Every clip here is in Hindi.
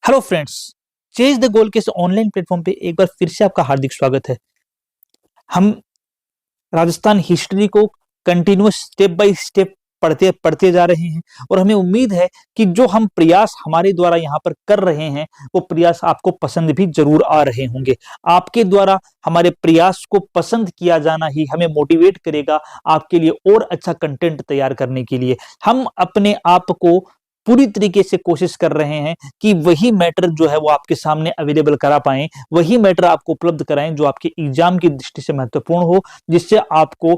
Hello friends, chase the goal के इस ऑनलाइन प्लेटफॉर्म पे एक बार फिर से आपका हार्दिक स्वागत है। हम राजस्थान हिस्ट्री को कंटिन्यूअस स्टेप बाय स्टेप पढ़ते पढ़ते जा रहे हैं और हमें उम्मीद है कि जो हम प्रयास हमारे द्वारा यहाँ पर कर रहे हैं वो प्रयास आपको पसंद भी जरूर आ रहे होंगे। आपके द्वारा हमारे प्रयास को पसंद किया जाना ही हमें मोटिवेट करेगा आपके लिए और अच्छा कंटेंट तैयार करने के लिए। हम अपने आप को पूरी तरीके से कोशिश कर रहे हैं कि वही मैटर जो है वो आपके सामने अवेलेबल करा पाए, वही मैटर आपको उपलब्ध कराएं जो आपके एग्जाम की दृष्टि से महत्वपूर्ण हो, जिससे आपको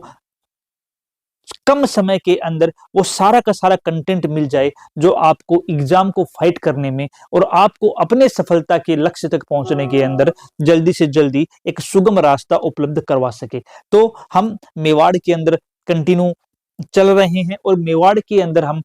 कम समय के अंदर वो सारा का सारा कंटेंट मिल जाए जो आपको एग्जाम को फाइट करने में और आपको अपने सफलता के लक्ष्य तक पहुंचने के अंदर जल्दी से जल्दी एक सुगम रास्ता उपलब्ध करवा सके। तो हम मेवाड़ के अंदर कंटिन्यू चल रहे हैं और मेवाड़ के अंदर हम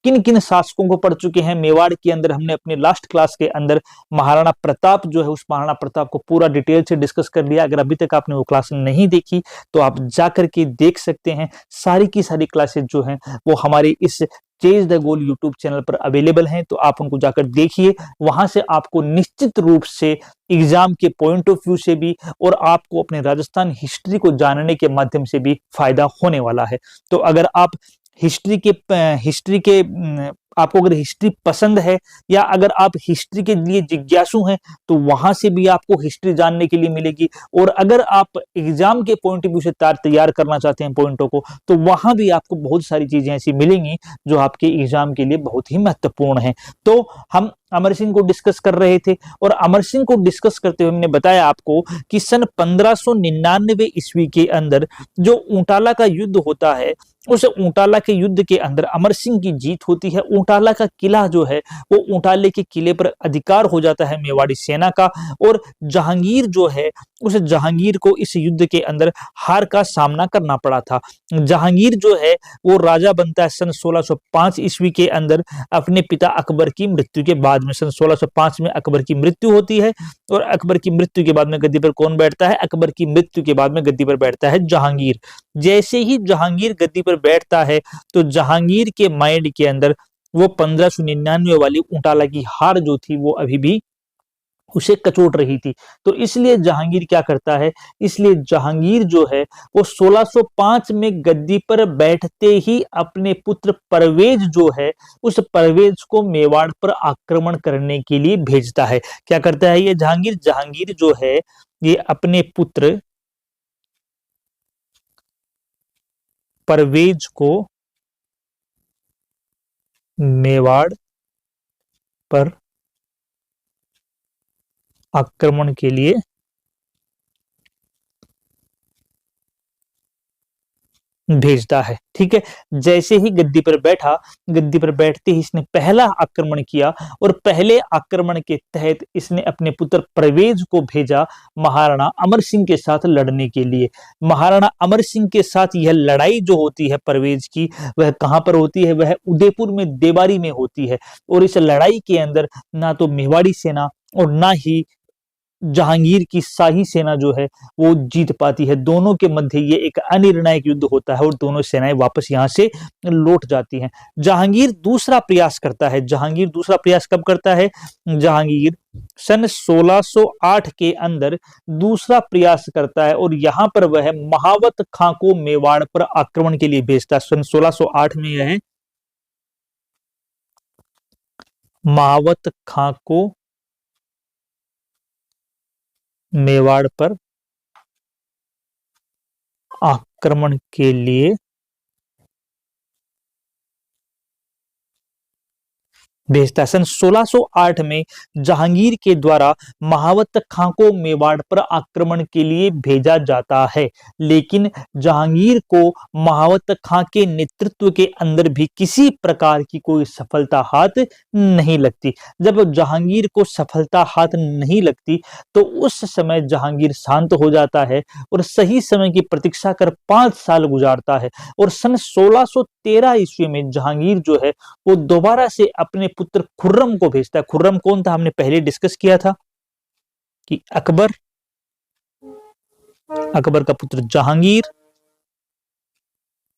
किन किन शासकों को पढ़ चुके हैं। मेवाड़ के अंदर हमने अपने लास्ट क्लास के अंदर महाराणा प्रताप जो है उस महाराणा प्रताप को पूरा डिटेल से डिस्कस कर लिया। अगर अभी तक आपने वो क्लास नहीं देखी तो आप जाकर के देख सकते हैं। सारी की सारी क्लासेस जो हैं वो हमारे इस chase the goal YouTube channel पर अवेलेबल हैं, तो आप उनको जाकर देखिए। वहां से आपको निश्चित रूप से एग्जाम के पॉइंट ऑफ व्यू से भी और आपको अपने राजस्थान हिस्ट्री को जानने के माध्यम से भी फायदा होने वाला है। तो अगर आप हिस्ट्री के आपको अगर हिस्ट्री पसंद है या अगर आप हिस्ट्री के लिए जिज्ञासु हैं तो वहां से भी आपको हिस्ट्री जानने के लिए मिलेगी। और अगर आप एग्जाम के पॉइंट ऑफ व्यू से तैयार करना चाहते हैं पॉइंटों को, तो वहां भी आपको बहुत सारी चीजें ऐसी मिलेंगी जो आपके एग्जाम के लिए बहुत ही महत्वपूर्ण है। तो हम अमर सिंह को डिस्कस कर रहे थे और अमर सिंह को डिस्कस करते हुए हमने बताया आपको कि सन 1599 ईस्वी के अंदर जो ऊंटाला का युद्ध होता है, उस ऊंटाला के युद्ध के अंदर अमर सिंह की जीत होती है। ऊंटाला का किला जो है वो ऊंटाले के किले पर अधिकार हो जाता है मेवाड़ी सेना का, और जहांगीर जो है उस जहांगीर को इस युद्ध के अंदर हार का सामना करना पड़ा था। जहांगीर जो है वो राजा बनता है सन 1605 ईस्वी के अंदर अपने पिता अकबर की मृत्यु के बाद में। सन 1605 में अकबर की मृत्यु होती है और अकबर की मृत्यु के बाद में गद्दी पर कौन बैठता है? अकबर की मृत्यु के बाद में गद्दी पर बैठता है जहांगीर। जैसे ही जहांगीर गद्दी पर बैठता है तो जहांगीर के माइंड के अंदर वो 1599 वाली ऊंटाला की हार जो थी वो अभी भी उसे कचोट रही थी। तो इसलिए जहांगीर क्या करता है, इसलिए जहांगीर जो है वो 1605 में गद्दी पर बैठते ही अपने पुत्र परवेज जो है उस परवेज को मेवाड़ पर आक्रमण करने के लिए भेजता है। क्या करता है ये जहांगीर? जहांगीर जो है ये अपने पुत्र परवेज को मेवाड़ पर आक्रमण के लिए भेजता है। ठीक है, जैसे ही गद्दी पर बैठा, गद्दी पर बैठते ही इसने पहला आक्रमण किया और पहले आक्रमण के तहत इसने अपने पुत्र परवेज को भेजा महाराणा अमर सिंह के साथ लड़ने के लिए। महाराणा अमर सिंह के साथ यह लड़ाई जो होती है परवेज की, वह कहां पर होती है? वह उदयपुर में देवारी में होती है। और इस लड़ाई के अंदर ना तो मेवाड़ी सेना और ना ही जहांगीर की शाही सेना जो है वो जीत पाती है। दोनों के मध्य ये एक अनिर्णायक युद्ध होता है और दोनों सेनाएं वापस यहां से लौट जाती हैं। जहांगीर दूसरा प्रयास करता है। जहांगीर दूसरा प्रयास कब करता है? जहांगीर सन 1608 के अंदर दूसरा प्रयास करता है और यहां पर वह महावत खां को मेवाड़ पर आक्रमण के लिए भेजता है। सन 1608 में यह महावत खां को मेवाड़ पर आक्रमण के लिए भेजता है। सन 1608 में जहांगीर के द्वारा महावत खां को मेवाड़ पर आक्रमण के लिए भेजा जाता है, लेकिन जहांगीर को महावत खां के नेतृत्व के अंदर भी किसी प्रकार की कोई सफलता हाथ नहीं लगती। जब जहांगीर को सफलता हाथ नहीं लगती तो उस समय जहांगीर शांत हो जाता है और सही समय की प्रतीक्षा कर 5 साल गुजारता है। और सन 1613 ईस्वी में जहांगीर जो है वो दोबारा से अपने पुत्र खुर्रम को भेजता है। खुर्रम कौन था? हमने पहले डिस्कस किया था कि अकबर का पुत्र जहांगीर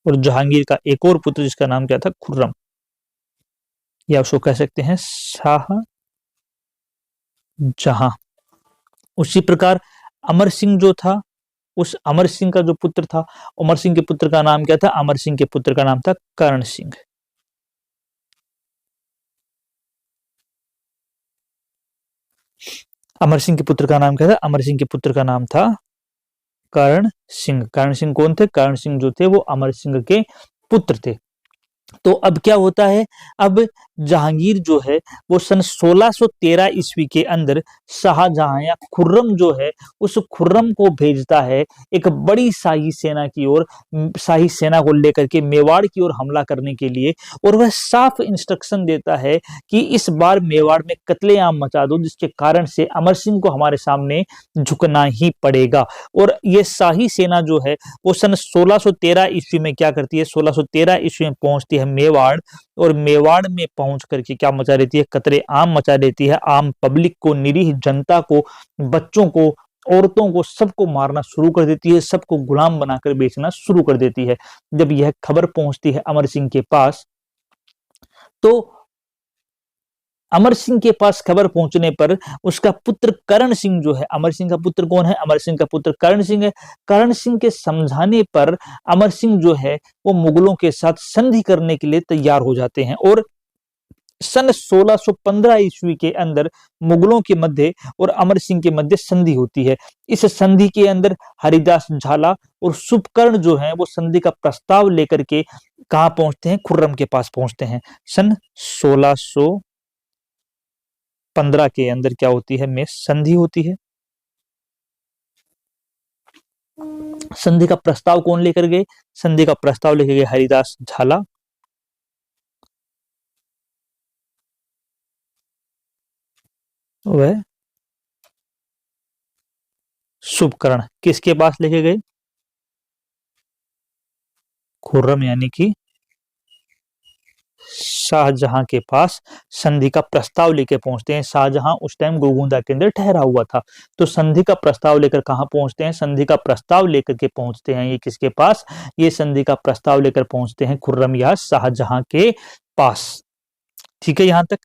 और जहांगीर का एक और पुत्र जिसका नाम क्या था? खुर्रम, या उसको कह सकते हैं शाह जहां। उसी प्रकार अमर सिंह जो था, उस अमर सिंह का जो पुत्र था, अमर सिंह के पुत्र का नाम क्या था? अमर सिंह के पुत्र का नाम था कर्ण सिंह। अमर सिंह के पुत्र का नाम क्या था? अमर सिंह के पुत्र का नाम था कर्ण सिंह। कर्ण सिंह कौन थे? कर्ण सिंह जो थे वो अमर सिंह के पुत्र थे। तो अब क्या होता है, अब जहांगीर जो है वो सन 1613 ईस्वी के अंदर शाहजहां या खुर्रम जो है उस खुर्रम को भेजता है एक बड़ी शाही सेना की ओर, शाही सेना को लेकर के मेवाड़ की ओर हमला करने के लिए। और वह साफ इंस्ट्रक्शन देता है कि इस बार मेवाड़ में कत्लेआम मचा दो, जिसके कारण से अमर सिंह को हमारे सामने झुकना ही पड़ेगा। और ये शाही सेना जो है वो सन 1613 ईस्वी में क्या करती है? 1613 ईस्वी में पहुंचती है मेवाड़, और मेवाड़ में पहुंच करके क्या मचा देती है? कतरे आम मचा देती है। आम पब्लिक को, निरीह जनता को, बच्चों को, औरतों को, सबको मारना शुरू कर देती है, सबको गुलाम बनाकर बेचना शुरू कर देती है। जब यह खबर पहुंचती है अमर सिंह के पास, तो अमर सिंह के पास खबर पहुंचने पर उसका पुत्र कर्ण सिंह जो है, अमर सिंह का पुत्र कौन है? अमर सिंह का पुत्र कर्ण सिंह है। कर्ण सिंह के समझाने पर अमर सिंह जो है वो मुगलों के साथ संधि करने के लिए तैयार हो जाते हैं। और सन 1615 ईस्वी के अंदर मुगलों के मध्य और अमर सिंह के मध्य संधि होती है। इस संधि के अंदर हरिदास झाला और शुभकर्ण जो है वो संधि का प्रस्ताव लेकर के कहां पहुंचते हैं? खुर्रम के पास पहुंचते हैं। सन 1615 के अंदर क्या होती है? में संधि होती है। संधि का प्रस्ताव कौन लेकर गए? संधि का प्रस्ताव लेकर गए हरिदास झाला वह शुभकर्ण। किसके पास लेके गए? खुर्रम यानी कि शाहजहां के पास संधि का प्रस्ताव लेकर पहुंचते हैं। शाहजहां उस टाइम गोगुंदा के अंदर ठहरा हुआ था। तो संधि का प्रस्ताव लेकर कहां पहुंचते हैं? संधि का प्रस्ताव लेकर के पहुंचते हैं ये किसके पास? ये संधि का प्रस्ताव लेकर पहुंचते हैं खुर्रम या शाहजहां के पास। ठीक है यहां तक?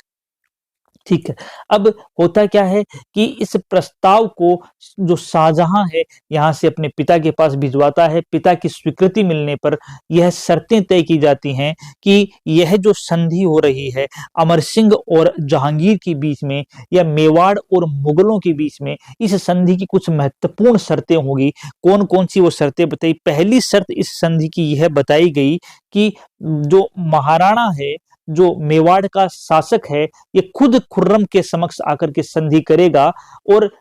ठीक है। अब होता क्या है कि इस प्रस्ताव को जो शाहजहां है यहाँ से अपने पिता के पास भिजवाता है। पिता की स्वीकृति मिलने पर यह शर्तें तय की जाती हैं कि यह जो संधि हो रही है अमर सिंह और जहांगीर के बीच में या मेवाड़ और मुगलों के बीच में, इस संधि की कुछ महत्वपूर्ण शर्तें होगी। कौन कौन सी वो शर्तें बताई? पहली शर्त इस संधि की यह बताई गई कि जो महाराणा है, जो मेवाड़ का शासक है, ये खुद खुर्रम के समक्ष आकर के संधि करेगा। और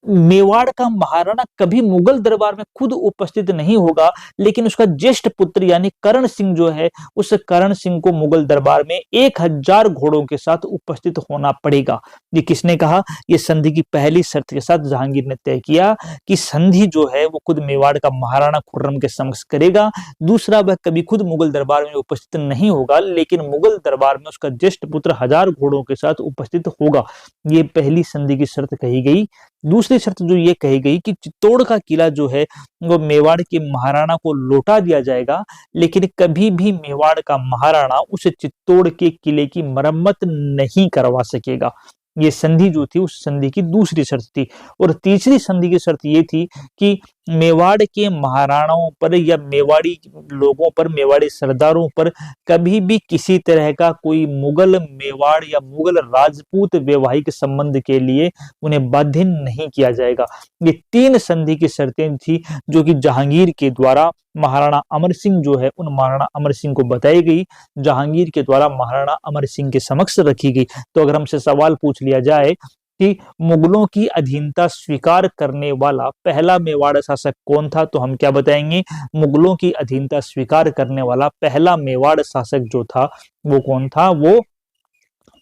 मेवाड़ का महाराणा कभी मुगल दरबार में खुद उपस्थित नहीं होगा, लेकिन उसका ज्येष्ठ पुत्र यानी कर्ण सिंह जो है, उस कर्ण सिंह को मुगल दरबार में 1000 घोड़ों के साथ उपस्थित होना पड़ेगा। ये किसने कहा? ये संधि की पहली शर्त के साथ जहांगीर ने तय किया कि संधि जो है वो खुद मेवाड़ का महाराणा खुर्रम के समक्ष करेगा। दूसरा, वह कभी खुद मुगल दरबार में उपस्थित नहीं होगा, लेकिन मुगल दरबार में उसका ज्येष्ठ पुत्र 1000 घोड़ों के साथ उपस्थित होगा। ये पहली संधि की शर्त कही गई। दूसरी शर्त जो ये कही गई कि चित्तौड़ का किला जो है वो मेवाड़ के महाराणा को लौटा दिया जाएगा, लेकिन कभी भी मेवाड़ का महाराणा उस चित्तौड़ के किले की मरम्मत नहीं करवा सकेगा। ये संधि जो थी उस संधि की दूसरी शर्त थी। और तीसरी संधि की शर्त ये थी कि मेवाड़ के महाराणाओं पर या मेवाड़ी लोगों पर, मेवाड़ी सरदारों पर कभी भी किसी तरह का कोई मुगल मेवाड़ या मुगल राजपूत वैवाहिक संबंध के लिए उन्हें बाध्य नहीं किया जाएगा। ये 3 संधि की शर्तें थी जो कि जहांगीर के द्वारा महाराणा अमर सिंह जो है उन महाराणा अमर सिंह को बताई गई, जहांगीर के द्वारा महाराणा अमर सिंह के समक्ष रखी गई। तो अगर हमसे सवाल पूछ लिया जाए कि मुगलों की अधीनता स्वीकार करने वाला पहला मेवाड़ शासक कौन था, तो हम क्या बताएंगे? मुगलों की अधीनता स्वीकार करने वाला पहला मेवाड़ शासक जो था वो कौन था? वो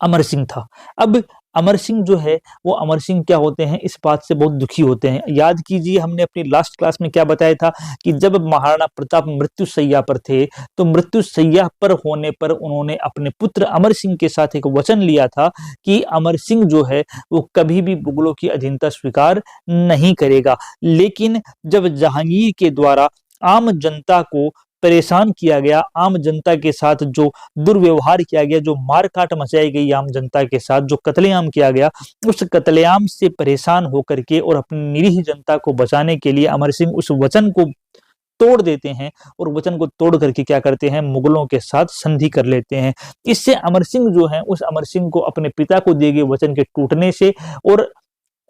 अमर सिंह था। अब अमर सिंह जो है वो अमर सिंह क्या होते हैं? इस बात से बहुत दुखी होते हैं। याद कीजिए हमने अपनी लास्ट क्लास में क्या बताया था कि जब महाराणा प्रताप मृत्युशैया पर थे, तो मृत्युशैया पर होने पर उन्होंने अपने पुत्र अमर सिंह के साथ एक वचन लिया था कि अमर सिंह जो है वो कभी भी मुगलों की अधीनता स्वीकार नहीं करेगा। लेकिन जब जहांगीर के द्वारा आम जनता को परेशान किया गया, आम जनता के साथ जो दुर्व्यवहार किया गया, जो मार-काट मचाई गई आम जनता के साथ, जो कत्लेआम किया गया, उस कत्लेआम से परेशान होकर के और अपनी निरीह जनता को बचाने के लिए अमर सिंह उस वचन को तोड़ देते हैं और वचन को तोड़ करके क्या करते हैं, मुगलों के साथ संधि कर लेते हैं। इससे अमर सिंह जो है, उस अमर सिंह को अपने पिता को दिए गए वचन के टूटने से और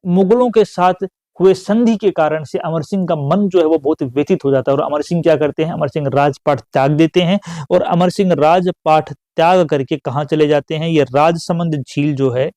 मुगलों के साथ हुए संधि के कारण से अमर सिंह का मन जो है वो बहुत व्यथित हो जाता है और अमर सिंह क्या करते हैं, अमर सिंह राजपाट त्याग देते हैं और अमर सिंह राजपाट त्याग करके कहाँ चले जाते हैं, ये राजसमंद झील जो है,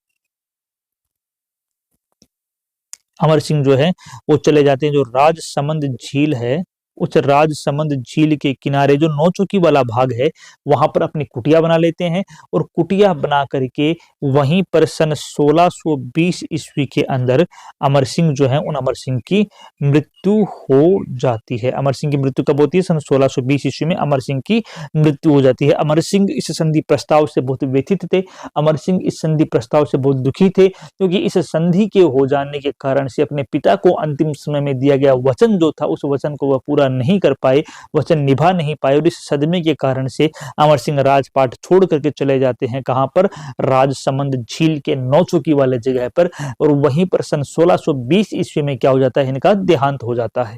अमर सिंह जो है वो चले जाते हैं, जो राजसमंद झील है, उस राजसमंद झील के किनारे जो नौचुकी वाला भाग है, वहां पर अपनी कुटिया बना लेते हैं और कुटिया बना करके वहीं पर सन 1620 ईस्वी के अंदर अमर सिंह जो है, उन अमर सिंह की मृत्यु हो जाती है। अमर सिंह की मृत्यु कब होती है? सन 1620 ईस्वी में अमर सिंह की मृत्यु हो जाती है। अमर सिंह इस संधि प्रस्ताव से बहुत व्यथित थे, अमर सिंह इस संधि प्रस्ताव से बहुत दुखी थे, क्योंकि इस संधि के हो जाने के कारण से अपने पिता को अंतिम समय में दिया गया वचन जो था, उस वचन को वह पूरा नहीं कर पाए, वचन निभा नहीं पाए और इस सदमे के कारण से अमर सिंह राजपाट छोड़ करके चले जाते हैं, कहां पर? राजसमंद झील के नौचुकी वाले जगह पर, और वहीं पर सन 1620 ईस्वी में क्या हो जाता है, इनका देहांत हो जाता है।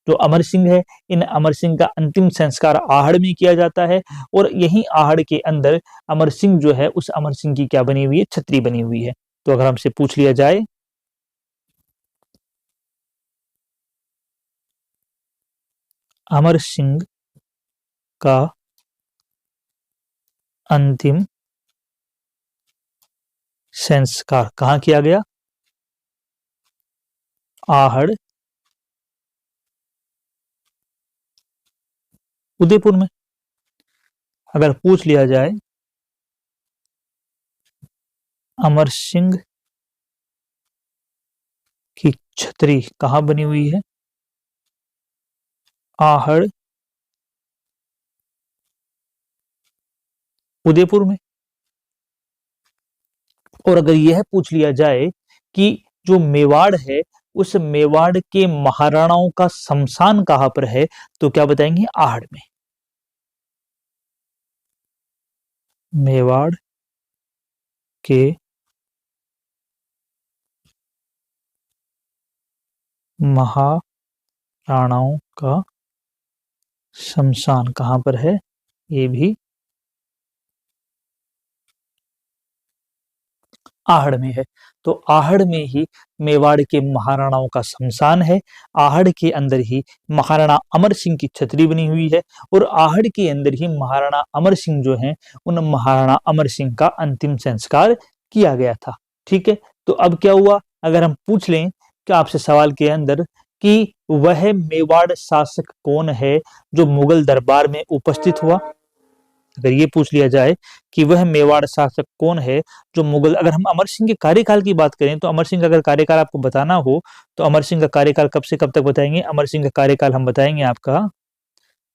जो अमर सिंह है, इन अमर सिंह का अंतिम संस्कार आहड़ में किया जाता है और यही आहड़ के अंदर अमर सिंह जो है, उस अमर सिंह की क्या बनी हुई है? छतरी बनी हुई है। तो अगर हमसे पूछ लिया जाए अमर सिंह का अंतिम संस्कार कहाँ किया गया? आहड़, उदयपुर में। अगर पूछ लिया जाए अमर सिंह की छतरी कहाँ बनी हुई है? आहड़, उदयपुर में। और अगर यह पूछ लिया जाए कि जो मेवाड़ है, उस मेवाड़ के महाराणाओं का शमशान कहां पर है, तो क्या बताएंगे? आहड़ में। मेवाड़ के महाराणाओं का शमशान कहां पर है? ये भी आहड़ में है। तो आहड़ में ही मेवाड़ के महाराणाओं का शमशान है, आहड़ के अंदर ही महाराणा अमर सिंह की छतरी बनी हुई है और आहड़ के अंदर ही महाराणा अमर सिंह जो हैं, उन महाराणा अमर सिंह का अंतिम संस्कार किया गया था। ठीक है, तो अब क्या हुआ, अगर हम पूछ लें कि आपसे सवाल के अंदर कि वह मेवाड़ शासक कौन है जो मुगल दरबार में उपस्थित हुआ, अगर ये पूछ लिया जाए कि वह मेवाड़ शासक कौन है जो मुगल, अगर हम अमर सिंह के कार्यकाल की बात करें तो अमर सिंह का अगर कार्यकाल आपको बताना हो तो अमर सिंह का कार्यकाल कब से कब तक बताएंगे? अमर सिंह का कार्यकाल हम बताएंगे आपका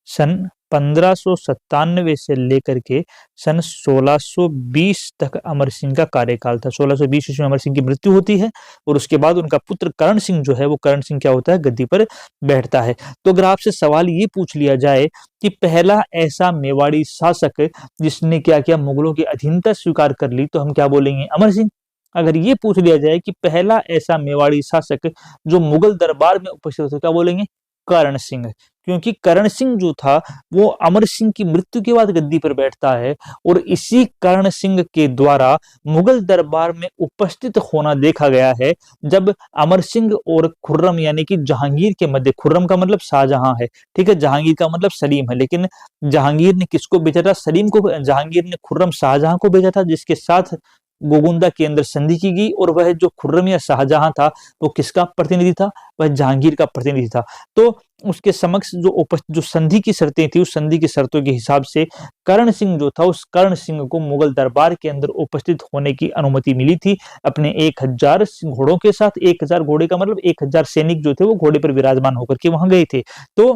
सन 1597 से लेकर के सन 1620 तक अमर सिंह का कार्यकाल था। 1620 ईस्वी में अमर सिंह की मृत्यु होती है और उसके बाद उनका पुत्र करण सिंह जो है, वो करण सिंह क्या होता है? गद्दी पर बैठता है। तो अगर आपसे सवाल ये पूछ लिया जाए कि पहला ऐसा मेवाड़ी शासक जिसने क्या किया? मुगलों की अधीनता स्वीकार कर ली, तो हम क्या बोलेंगे? अमर सिंह। अगर ये पूछ लिया जाए कि पहला ऐसा मेवाड़ी शासक जो मुगल दरबार में उपस्थित हो, तो क्या बोलेंगे? करण सिंह। क्योंकि करण सिंह जो था वो अमर सिंह की मृत्यु के बाद गद्दी पर बैठता है और इसी करण सिंह के द्वारा मुगल दरबार में उपस्थित होना देखा गया है, जब अमर सिंह और खुर्रम यानी कि जहांगीर के मध्य, खुर्रम का मतलब शाहजहां है, ठीक है, जहांगीर का मतलब सलीम है, लेकिन जहांगीर ने किसको भेजा था? सलीम को। जहांगीर ने खुर्रम शाहजहां को भेजा था, जिसके साथ गोगुंदा के अंदर संधि की गई, और वह जो खुर्रम या शाहजहां था वो किसका प्रतिनिधि था? वह जहांगीर का प्रतिनिधि था। तो उसके समक्ष जो संधि की शर्तें थी, उस संधि की शर्तों के हिसाब से करण सिंह जो था, उस करण सिंह को मुगल दरबार के अंदर उपस्थित होने की अनुमति मिली थी अपने 1000 घोड़ों के साथ। 1000 घोड़े का मतलब 1000 सैनिक जो थे वो घोड़े पर विराजमान होकर के वहां गए थे। तो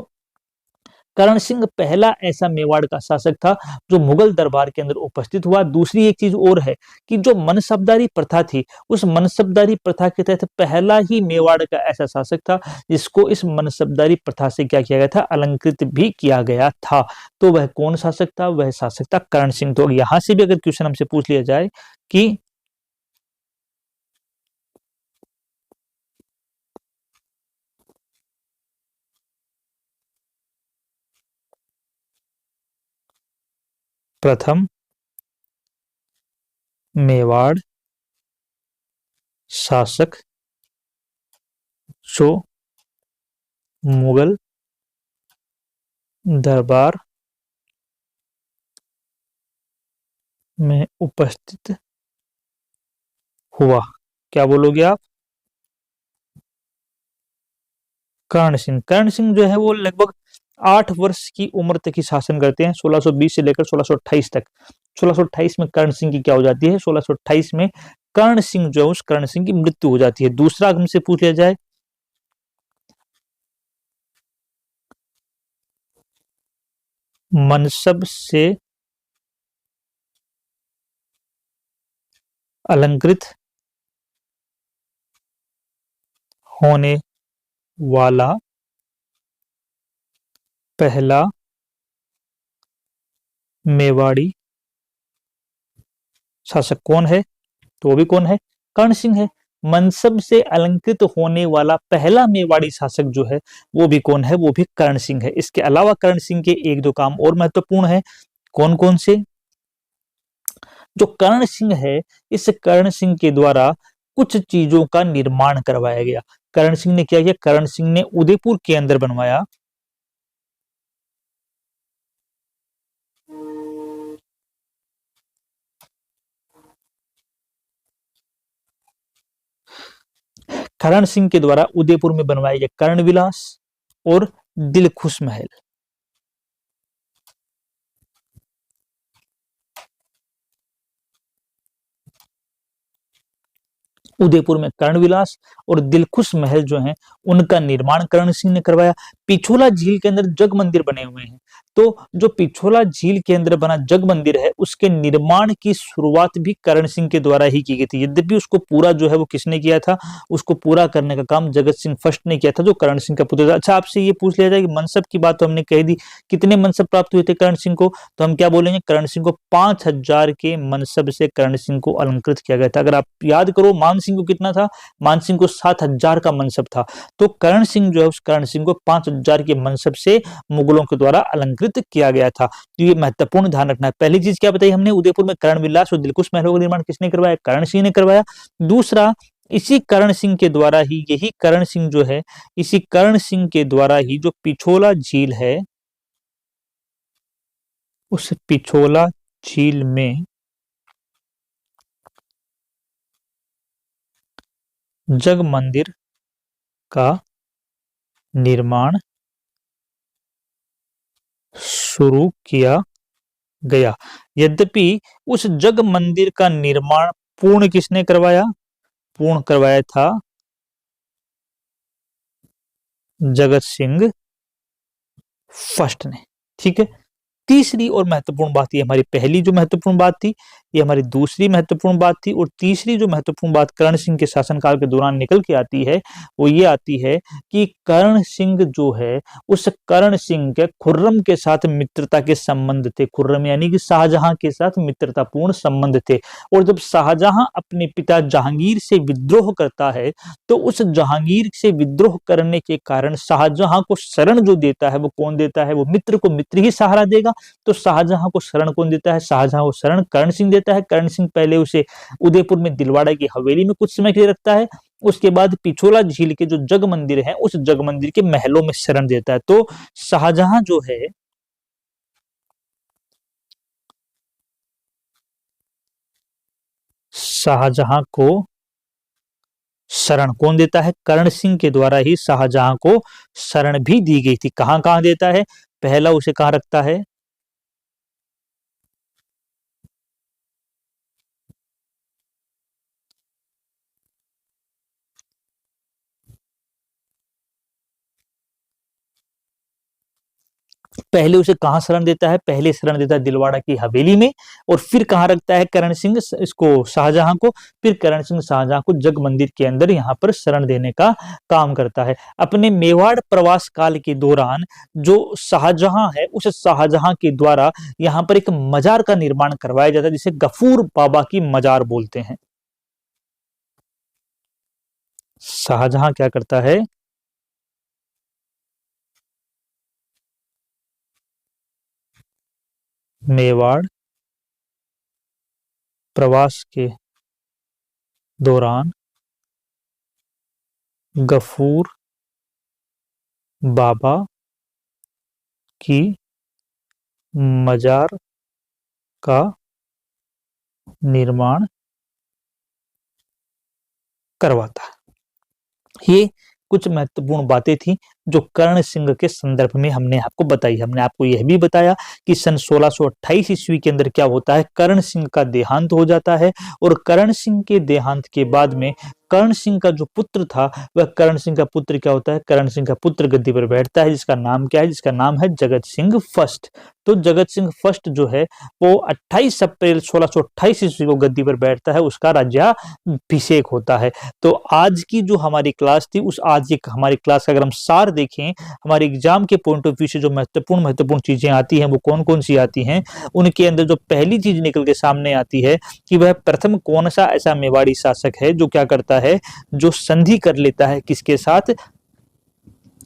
करण सिंह पहला ऐसा मेवाड़ का शासक था जो मुगल दरबार के अंदर उपस्थित हुआ। दूसरी एक चीज और है कि जो मनसबदारी प्रथा थी, उस मनसबदारी प्रथा के तहत पहला ही मेवाड़ का ऐसा शासक था जिसको इस मनसबदारी प्रथा से क्या किया गया था, अलंकृत भी किया गया था। तो वह कौन शासक था? वह शासक था करण सिंह। तो यहां से भी अगर क्वेश्चन हमसे पूछ लिया जाए कि प्रथम मेवाड़ शासक जो मुगल दरबार में उपस्थित हुआ, क्या बोलोगे आप? कर्ण सिंह। कर्ण सिंह जो है वो लगभग 8 वर्ष की उम्र तक ही शासन करते हैं, 1620 से लेकर 1628 तक। 1628 में कर्ण सिंह की क्या हो जाती है, 1628 में कर्ण सिंह जो है उस कर्ण सिंह की मृत्यु हो जाती है। दूसरा हमसे पूछ लिया जाए मनसब से अलंकृत होने वाला पहला मेवाड़ी शासक कौन है? तो वो भी कौन है? कर्ण सिंह है। मनसब से अलंकृत होने वाला पहला मेवाड़ी शासक जो है वो भी कौन है? वो भी कर्ण सिंह है। इसके अलावा कर्ण सिंह के एक दो काम और महत्वपूर्ण है। कौन कौन से? जो कर्ण सिंह है, इस कर्ण सिंह के द्वारा कुछ चीजों का निर्माण करवाया गया। कर्ण सिंह ने क्या किया? कर्ण सिंह ने उदयपुर के अंदर बनवाया कर्ण सिंह के द्वारा उदयपुर में बनवाए गए कर्ण विलास और दिलखुश महल। उदयपुर में कर्णविलास और दिलखुश महल जो हैं उनका निर्माण कर्ण सिंह ने करवाया। पिछोला झील के अंदर जग मंदिर बने हुए हैं, तो जो पिछोला झील के अंदर बना जग मंदिर है उसके निर्माण की शुरुआत भी कर्ण सिंह के द्वारा ही की गई थी। यद्यपि उसको पूरा जो है वो किसने किया था, उसको पूरा करने का काम जगत सिंह फर्स्ट ने किया था जो कर्ण सिंह का पुत्र था। अच्छा, आपसे ये पूछ लिया जाए कि मनसब की बात तो हमने कह दी, कितने मनसब प्राप्त हुए थे कर्ण सिंह को? तो हम क्या बोलेंगे, कर्ण सिंह को 5000 के मनसब से कर्ण सिंह को अलंकृत किया गया था। अगर आप याद करो मान सिंह को कितना था, मान सिंह को 7000 का मनसब था, तो कर्ण सिंह जो है उस कर्ण सिंह को 5000 के मनसब से मुगलों के द्वारा अलंकृत किया गया था। तो ये महत्वपूर्ण ध्यान रखना है। पहली चीज क्या बताई हमने, उदयपुर में कर्ण विलास और दिलकुश महलों का निर्माण किसने करवाया? कर्ण सिंह ने करवाया। दूसरा, इसी कर्ण सिंह के द्वारा ही, यही कर्ण सिंह जो है, इसी कर्ण सिंह के द्वारा ही जो पिछोला झील है, उस पिछोला झील में जग मंदिर का निर्माण शुरू किया गया। यद्यपि उस जग मंदिर का निर्माण पूर्ण किसने करवाया? पूर्ण करवाया था जगत सिंह फर्स्ट ने। ठीक है। तीसरी और महत्वपूर्ण बात, ये हमारी पहली जो महत्वपूर्ण बात थी, ये हमारी दूसरी महत्वपूर्ण बात थी, और तीसरी जो महत्वपूर्ण बात कर्ण सिंह के शासनकाल के दौरान निकल के आती है वो ये आती है कि कर्ण सिंह जो है, उस कर्ण सिंह के खुर्रम के साथ मित्रता के संबंध थे। खुर्रम यानी कि शाहजहां के साथ मित्रतापूर्ण संबंध थे। और जब शाहजहां अपने पिता जहांगीर से विद्रोह करता है, तो उस जहांगीर से विद्रोह करने के कारण शाहजहां को शरण जो देता है वो कौन देता है? वो मित्र को मित्र ही सहारा देगा। तो शाहजहां को शरण कौन देता है? शाहजहां को शरण कर्ण सिंह देता है। कर्ण सिंह पहले उसे उदयपुर में दिलवाड़ा की हवेली में कुछ समय के लिए रखता है, उसके बाद पिछोला झील के जो जग मंदिर है उस जग मंदिर के महलों में शरण देता है। तो शाहजहां जो है, शाहजहां को शरण कौन देता है? कर्ण सिंह के द्वारा ही शाहजहां को शरण भी दी गई थी। कहां कहां देता है? पहला उसे कहां रखता है? पहले उसे कहाँ शरण देता है? पहले शरण देता है दिलवाड़ा की हवेली में, और फिर कहाँ रखता है करण सिंह इसको शाहजहां को? फिर करण सिंह शाहजहां को जग मंदिर के अंदर यहाँ पर शरण देने का काम करता है। अपने मेवाड़ प्रवास काल के दौरान जो शाहजहां है, उस शाहजहां के द्वारा यहाँ पर एक मजार का निर्माण करवाया जाता है, जिसे गफूर बाबा की मजार बोलते हैं। शाहजहां क्या करता है? मेवाड़ प्रवास के दौरान गफूर बाबा की मजार का निर्माण करवाता है। ये कुछ महत्वपूर्ण बातें थी जो कर्ण सिंह के संदर्भ में हमने आपको बताई। हमने आपको यह भी बताया कि सन 1628 ईस्वी के अंदर क्या होता है, कर्ण सिंह का देहांत हो जाता है, और कर्ण सिंह के देहांत के बाद में कर्ण सिंह का जो पुत्र था, वह कर्ण सिंह का पुत्र क्या होता है? कर्ण सिंह का पुत्र गद्दी पर बैठता है, जिसका नाम क्या है? जिसका नाम है जगत सिंह फर्स्ट। तो जगत सिंह फर्स्ट जो है वो 28 अप्रैल 1628 ईस्वी को गद्दी पर बैठता है, उसका राज्याभिषेक होता है। तो आज की जो हमारी क्लास थी, उस आज की हमारी क्लास का अगर हम सार देखें, हमारे एग्जाम के पॉइंट ऑफ व्यू से जो महत्वपूर्ण चीजें आती हैं वो कौन कौन सी आती हैं, उनके अंदर जो पहली चीज निकल के सामने आती है कि वह प्रथम कौन सा ऐसा मेवाड़ी शासक है जो क्या करता है, जो संधि कर लेता है किसके साथ?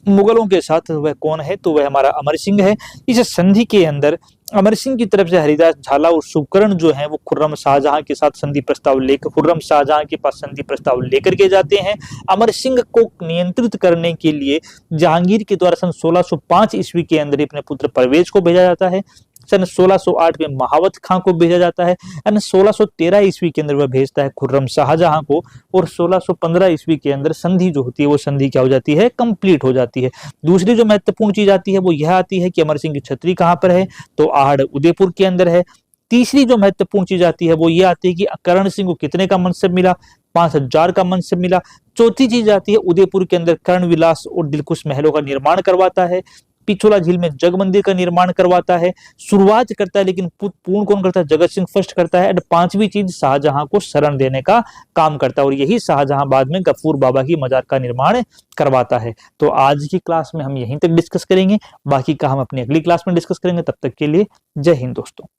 मुगलों के साथ। वह कौन है? तो वह हमारा अमर सिंह है। इस संधि के अंदर अमर सिंह की तरफ से हरिदास झाला और शुकर्ण जो है वो खुर्रम शाहजहां के साथ संधि प्रस्ताव लेकर खुर्रम शाहजहां के पास संधि प्रस्ताव लेकर के जाते हैं। अमर सिंह को नियंत्रित करने के लिए जहांगीर के द्वारा सन 1605 ईस्वी के अंदर अपने पुत्र परवेज को भेजा जाता है। सन 1608 में महावत खां को भेजा जाता है, एंड 1613 ईस्वी के अंदर वह भेजता है खुर्रम शाहजहां को, और 1615 ईस्वी के अंदर संधि जो होती है वो संधि क्या हो जाती है? कंप्लीट हो जाती है। दूसरी जो महत्वपूर्ण चीज आती है वो यह आती है कि अमर सिंह की छतरी कहाँ पर है? तो आहड़ उदयपुर के अंदर है। तीसरी जो महत्वपूर्ण चीज आती है वो ये आती है कि कर्ण सिंह को कितने का मनसब मिला? 5000 का मनसब मिला। चौथी चीज आती है उदयपुर के अंदर कर्ण विलास और दिलकुश महलों का निर्माण करवाता है। पिछोला झील में जग मंदिर का निर्माण करवाता है। शुरुआत करता है लेकिन पूर्ण कौन करता है? जगत सिंह फर्स्ट करता है। एंड पांचवी चीज शाहजहां को शरण देने का काम करता है, और यही शाहजहां बाद में गफूर बाबा की मजार का निर्माण करवाता है। तो आज की क्लास में हम यहीं तक डिस्कस करेंगे, बाकी का हम अपनी अगली क्लास में डिस्कस करेंगे। तब तक के लिए जय हिंद दोस्तों।